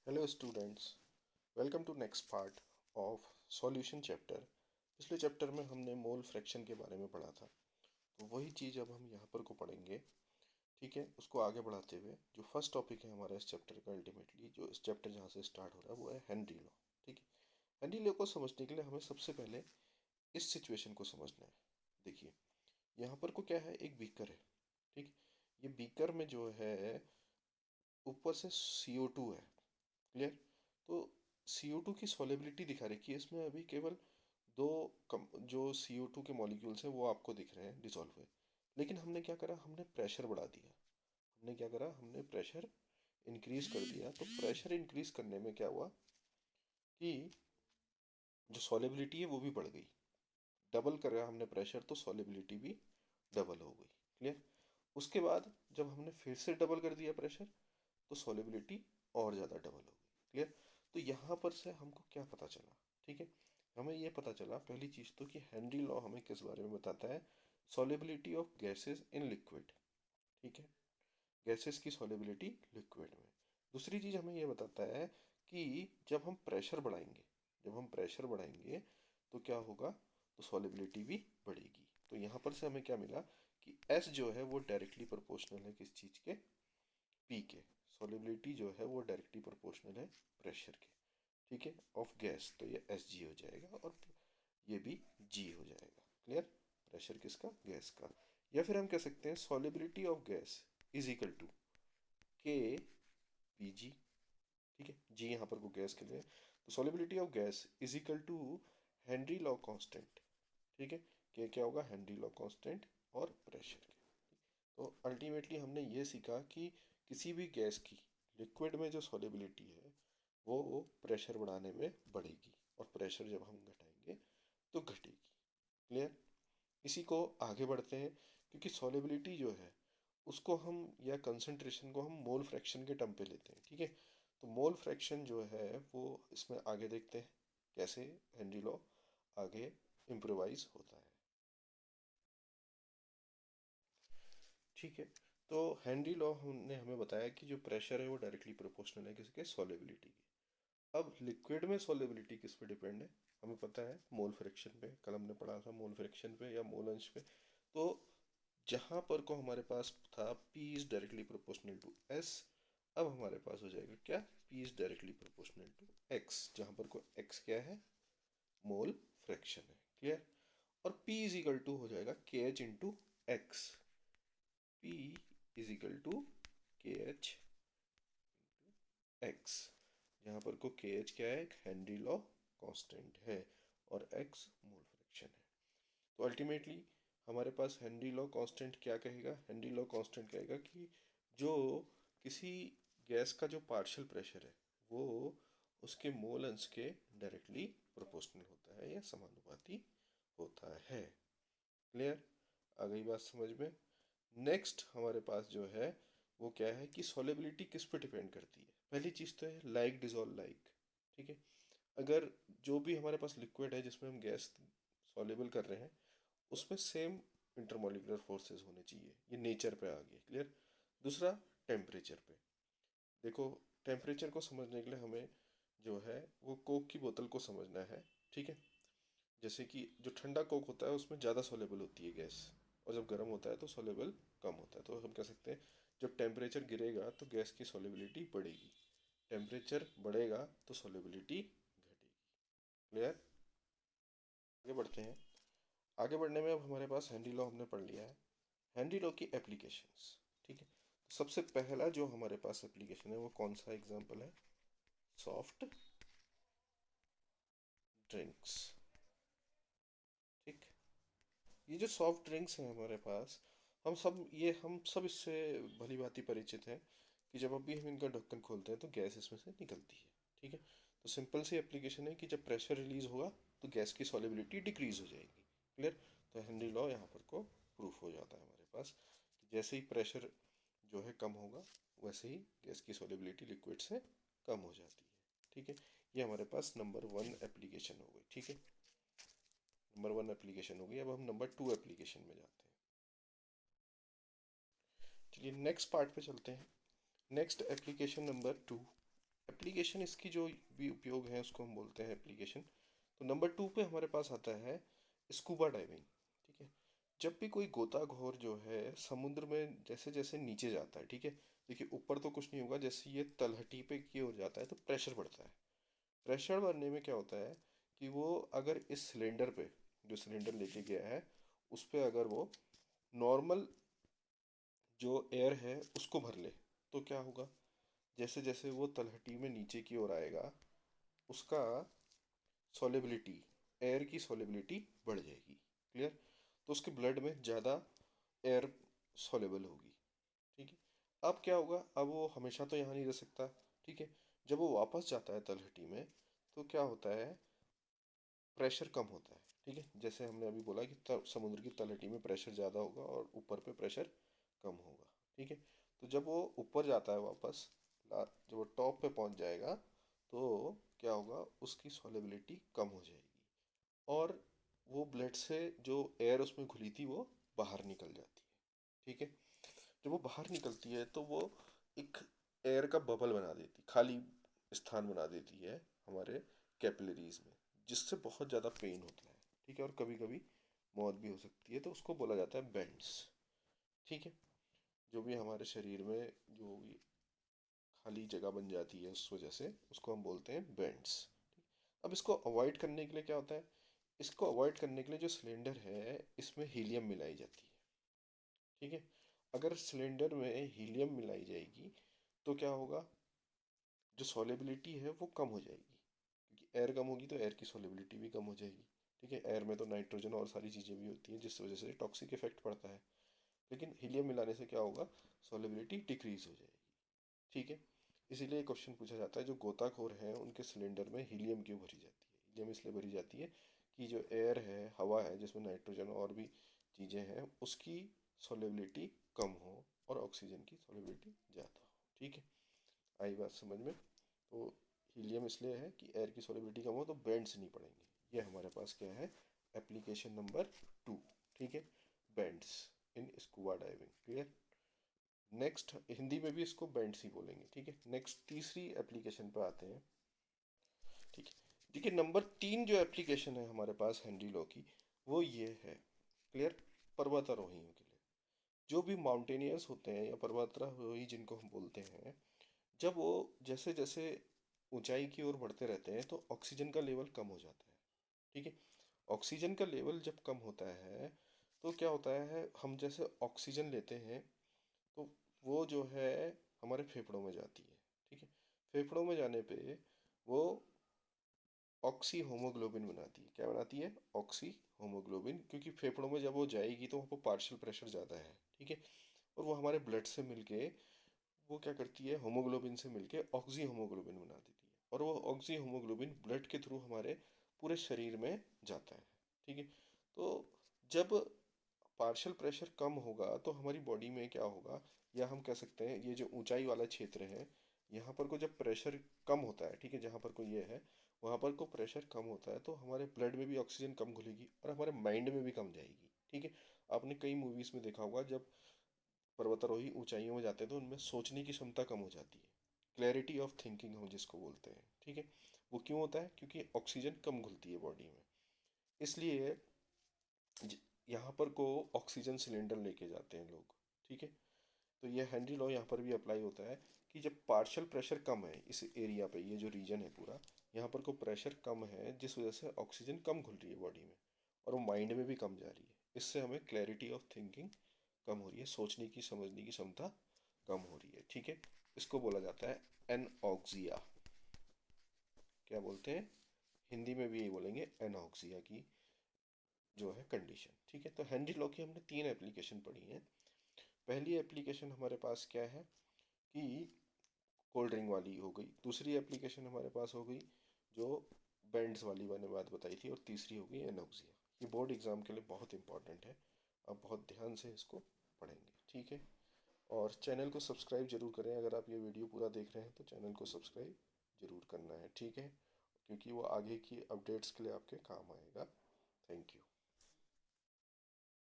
Hello students, welcome to next part of solution chapter. पिछले chapter में हमने mole fraction के बारे में पढ़ा था, तो वही चीज़ अब हम यहाँ पर को पढ़ेंगे। ठीक है, उसको आगे बढ़ाते हुए जो फर्स्ट टॉपिक है हमारा इस चैप्टर का, अल्टीमेटली जो इस चैप्टर जहाँ से स्टार्ट हो रहा है वो है हेनरी लॉ। ठीक है, हेनरी लॉ को समझने के लिए हमें सबसे पहले इस सिचुएशन को समझना है। देखिए, यहाँ पर को क्या है, एक बीकर है। ठीक, ये बीकर में जो है ऊपर से CO2 है। क्लियर। तो CO2 की सॉलेबिलिटी दिखा रखी है इसमें, अभी केवल दो जो CO2 के मॉलिक्यूल्स हैं वो आपको दिख रहे हैं डिसॉल्व हुए। लेकिन हमने क्या करा, हमने प्रेशर बढ़ा दिया। हमने क्या करा, हमने प्रेशर इंक्रीज कर दिया। तो प्रेशर इंक्रीज करने में क्या हुआ कि जो सॉलेबिलिटी है वो भी बढ़ गई। डबल करा हमने प्रेशर तो सॉलेबिलिटी भी डबल हो गई। क्लियर। उसके बाद जब हमने फिर से डबल कर दिया प्रेशर तो सॉलेबिलिटी और ज़्यादा डबल हो गई। क्लियर। तो यहाँ पर से हमको क्या पता चला, ठीक है, हमें ये पता चला पहली चीज़ तो कि हेनरी लॉ हमें किस बारे में बताता है, solubility of gases in liquid. ठीक है, गैसेस की सॉलेबिलिटी लिक्विड में। दूसरी चीज़ हमें ये बताता है कि जब हम प्रेशर बढ़ाएंगे, जब हम प्रेशर बढ़ाएंगे तो क्या होगा, तो सॉलेबिलिटी भी बढ़ेगी। तो यहाँ पर से हमें क्या मिला कि S जो है वो डायरेक्टली प्रोपोर्शनल है किस चीज़ के, P के। सॉलिबिलिटी जो है वो डायरेक्टली प्रोपोर्शनल है प्रेशर के। ठीक है, ऑफ गैस, तो ये SG हो जाएगा और ये भी G हो जाएगा। क्लियर। प्रेशर किसका, गैस का। या फिर हम कह सकते हैं solubility of gas is equal to KPG। ठीक है, G यहाँ पर को गैस के लिए, तो solubility of gas is equal to Henry law constant. ठीक है, क्या होगा, हेनरी लॉ कांस्टेंट और प्रेशर के। तो अल्टीमेटली हमने ये सीखा कि किसी भी गैस की लिक्विड में जो सॉलिबिलिटी है वो प्रेशर बढ़ाने में बढ़ेगी और प्रेशर जब हम घटाएंगे तो घटेगी। क्लियर। इसी को आगे बढ़ते हैं, क्योंकि सॉलिबिलिटी जो है उसको हम या कंसंट्रेशन को हम मोल फ्रैक्शन के टर्म पे लेते हैं। ठीक है, तो मोल फ्रैक्शन जो है वो इसमें आगे देखते हैं कैसे हेनरी लॉ आगे इम्प्रोवाइज होता है। ठीक है, तो हेनरी लॉ ने हमें बताया कि जो प्रेशर है वो डायरेक्टली प्रोपोर्शनल है किसके, सॉलिबिलिटी के। अब लिक्विड में सॉलिबिलिटी किस पे डिपेंड है, हमें पता है मोल फ्रैक्शन पे। कल हमने पढ़ा था मोल फ्रैक्शन पे या मोल अंश पे। तो जहाँ पर को हमारे पास था P is directly proportional to S, अब हमारे पास हो जाएगा क्या, P is directly proportional to X, जहाँ पर को X क्या है, मोल फ्रैक्शन है। क्लियर। और P इज इक्वल टू हो जाएगा KH into X. P is equal to KH X, यहाँ पर को KH क्या है, एक हेनरी लॉ कांस्टेंट है और X मोल फ्रैक्शन है। तो अल्टीमेटली हमारे पास हेनरी लॉ कांस्टेंट क्या कहेगा, हेनरी लॉ कांस्टेंट कहेगा कि जो किसी गैस का जो पार्शियल प्रेशर है वो उसके मोल अंश के डायरेक्टली प्रोपोर्शनल होता है या समानुपाती होता है। क्लियर, आ गई बात समझ में। नेक्स्ट हमारे पास जो है वो क्या है कि सॉलेबिलिटी किस पे डिपेंड करती है। पहली चीज़ तो है लाइक डिजॉल्व लाइक। ठीक है, अगर जो भी हमारे पास लिक्विड है जिसमें हम गैस सॉलेबल कर रहे हैं उसमें सेम इंटरमोलिकुलर फोर्सेस होने चाहिए, ये नेचर पे आ गया। क्लियर। दूसरा, टेम्परेचर पे। देखो, टेम्परेचर को समझने के लिए हमें जो है वो कोक की बोतल को समझना है। ठीक है, जैसे कि जो ठंडा कोक होता है उसमें ज़्यादा सोलेबल होती है गैस, और जब गर्म होता है तो सोलेबल कम होता है। तो हम कह सकते हैं जब टेम्परेचर गिरेगा तो गैस की सोलेबिलिटी बढ़ेगी, टेम्परेचर बढ़ेगा तो सोलेबिलिटी घटेगी। क्लियर। आगे बढ़ते हैं। आगे बढ़ने में अब हमारे पास हेनरी लॉ हमने पढ़ लिया है, हेनरी लॉ की एप्लीकेशंस। ठीक है, तो सबसे पहला जो हमारे पास एप्लीकेशन है वो कौन सा एग्जांपल है, सॉफ्ट ड्रिंक्स। ठीक, ये जो सॉफ्ट ड्रिंक्स हैं हमारे पास, हम सब इससे भली भांति परिचित हैं कि जब अभी हम इनका ढक्कन खोलते हैं तो गैस इसमें से निकलती है। ठीक है, तो सिंपल सी एप्लीकेशन है कि जब प्रेशर रिलीज होगा तो गैस की सॉलिबिलिटी डिक्रीज हो जाएगी। क्लियर। तो हेनरी लॉ यहाँ पर को प्रूफ हो जाता है हमारे पास कि जैसे ही प्रेशर जो है कम होगा वैसे ही गैस की सॉलिबिलिटी लिक्विड से कम हो जाती है। ठीक है, ये हमारे पास नंबर 1 एप्लीकेशन हो गई। ठीक है, नंबर 1 एप्लीकेशन हो गई। अब हम नंबर 2 एप्लीकेशन में जाते हैं। चलिए नेक्स्ट पार्ट पे चलते हैं। नेक्स्ट एप्लीकेशन नंबर 2 एप्लीकेशन इसकी जो भी उपयोग है उसको हम बोलते हैं एप्लीकेशन। तो नंबर 2 पे हमारे पास आता है स्कूबा डाइविंग। ठीक है, जब भी कोई गोताखोर जो है समुद्र में जैसे जैसे नीचे जाता है, ठीक है, देखिए ऊपर तो कुछ नहीं होगा, जैसे ये तलहटी पे की ओर जाता है तो प्रेशर बढ़ता है। प्रेशर बढ़ने में क्या होता है कि वो अगर इस सिलेंडर पे, जो सिलेंडर लेके गया है, उस पे अगर वो नॉर्मल जो एयर है उसको भर ले तो क्या होगा, जैसे जैसे वो तलहटी में नीचे की ओर आएगा उसका सॉलेबिलिटी, एयर की सॉलेबिलिटी बढ़ जाएगी। क्लियर? तो उसके ब्लड में ज़्यादा एयर सॉलेबल होगी। ठीक है, अब क्या होगा, अब वो हमेशा तो यहाँ नहीं रह सकता। ठीक है, जब वो वापस जाता है तलहटी में तो क्या होता है, प्रेशर कम होता है। ठीक है, जैसे हमने अभी बोला कि समुद्र की तलहटी में प्रेशर ज़्यादा होगा और ऊपर पे प्रेशर कम होगा। ठीक है, तो जब वो ऊपर जाता है वापस, जब वो टॉप पे पहुंच जाएगा तो क्या होगा, उसकी सॉलेबिलिटी कम हो जाएगी और वो ब्लड से जो एयर उसमें घुली थी वो बाहर निकल जाती है। ठीक है, जब वो बाहर निकलती है तो वो एक एयर का बबल बना देती, खाली स्थान बना देती है हमारे कैपिलरीज में, जिससे बहुत ज़्यादा पेन होता है। ठीक है, और कभी कभी मौत भी हो सकती है, तो उसको बोला जाता है बेंड्स। ठीक है, जो भी हमारे शरीर में जो भी खाली जगह बन जाती है उस वजह से उसको हम बोलते हैं बेंड्स। अब इसको अवॉइड करने के लिए क्या होता है, इसको अवॉइड करने के लिए जो सिलेंडर है इसमें हीलियम मिलाई जाती है। ठीक है, अगर सिलेंडर में हीलियम मिलाई जाएगी तो क्या होगा, जो सॉलेबिलिटी है वो कम हो जाएगी, क्योंकि एयर कम होगी तो एयर की सॉलेबिलिटी भी कम हो जाएगी। ठीक है, एयर में तो नाइट्रोजन और सारी चीज़ें भी होती हैं जिस वजह से टॉक्सिक इफेक्ट पड़ता है, लेकिन हीलियम मिलाने से क्या होगा, सॉलेबिलिटी डिक्रीज हो जाएगी। ठीक है, इसीलिए क्वेश्चन पूछा जाता है जो गोताखोर हैं उनके सिलेंडर में हीलियम क्यों भरी जाती है। हीलियम इसलिए भरी जाती है कि जो एयर है, हवा है जिसमें नाइट्रोजन और भी चीज़ें हैं, उसकी सॉलेबिलिटी कम हो और ऑक्सीजन की सॉलेबिलिटी ज़्यादा हो। ठीक है, आई बात समझ में? तो हीलियम इसलिए है कि एयर की सॉलिबिलिटी कम हो तो बैंड्स नहीं पड़ेंगे। ये हमारे पास क्या है, एप्लीकेशन नंबर 2। ठीक है, bands in scuba diving. Clear? Next, Hindi में भी इसको बैंड्स ही बोलेंगे। ठीक है, नेक्स्ट तीसरी एप्लीकेशन पे आते हैं। ठीक है, देखिए नंबर 3 जो एप्लीकेशन है हमारे पास हेनरी लॉ की, वो ये है। क्लियर? पर्वतारोहियों के लिए, जो भी माउंटेनियर्स होते हैं या पर्वतारोही जिनको हम बोलते हैं, जब वो जैसे जैसे ऊंचाई की ओर बढ़ते रहते हैं तो ऑक्सीजन का लेवल कम हो जाता है। ठीक है, ऑक्सीजन का लेवल जब कम होता है तो क्या होता है, हम जैसे ऑक्सीजन लेते हैं तो वो जो है हमारे फेफड़ों में जाती है। ठीक है, फेफड़ों में जाने पे वो ऑक्सी होमोग्लोबिन बनाती है। क्या बनाती है? ऑक्सी होमोग्लोबिन, क्योंकि फेफड़ों में जब वो जाएगी तो वहाँ पर पार्शियल प्रेशर ज़्यादा है। ठीक है, और वो हमारे ब्लड से मिलके वो क्या करती है, होमोग्लोबिन से मिलके ऑक्सी होमोग्लोबिन बना देती है, और वो ऑक्सी होमोग्लोबिन ब्लड के थ्रू हमारे पूरे शरीर में जाता है। ठीक है, तो जब पार्शियल प्रेशर कम होगा तो हमारी बॉडी में क्या होगा, या हम कह सकते हैं ये जो ऊंचाई वाला क्षेत्र है, यहाँ पर को जब प्रेशर कम होता है, ठीक है, जहाँ पर को ये है वहाँ पर को प्रेशर कम होता है तो हमारे ब्लड में भी ऑक्सीजन कम घुलेगी और हमारे माइंड में भी कम जाएगी। ठीक है, आपने कई मूवीज़ में देखा होगा जब पर्वतारोही ऊंचाइयों में जाते हैं तो उनमें सोचने की क्षमता कम हो जाती है, क्लैरिटी ऑफ थिंकिंग हम जिसको बोलते हैं। ठीक है, वो क्यों होता है, क्योंकि ऑक्सीजन कम घुलती है बॉडी में। इसलिए यहाँ पर को ऑक्सीजन सिलेंडर लेके जाते हैं लोग। ठीक है, तो ये हेनरी लॉ यहाँ पर भी अप्लाई होता है कि जब पार्शियल प्रेशर कम है इस एरिया पे, ये जो रीजन है पूरा, यहाँ पर को प्रेशर कम है जिस वजह से ऑक्सीजन कम घुल रही है बॉडी में और वो माइंड में भी कम जा रही है। इससे हमें क्लैरिटी ऑफ थिंकिंग कम हो रही है, सोचने की समझने की क्षमता कम हो रही है। ठीक है, इसको बोला जाता है एनऑक्सिया। क्या बोलते हैं, हिंदी में भी यही बोलेंगे, एनऑक्सिया की जो है कंडीशन। ठीक है, तो हेनरी लॉ की हमने 3 एप्लीकेशन पढ़ी हैं। पहली एप्लीकेशन हमारे पास क्या है कि कोल्ड ड्रिंक वाली हो गई, दूसरी एप्लीकेशन हमारे पास हो गई जो बैंड्स वाली मैंने बात बताई थी, और तीसरी हो गई एनऑक्सिया। ये बोर्ड एग्जाम के लिए बहुत इंपॉर्टेंट है, आप बहुत ध्यान से इसको पढ़ेंगे। ठीक है, और चैनल को सब्सक्राइब जरूर करें, अगर आप ये वीडियो पूरा देख रहे हैं तो चैनल को सब्सक्राइब जरूर करना है। ठीक है, क्योंकि वो आगे की अपडेट्स के लिए आपके काम आएगा। Thank you.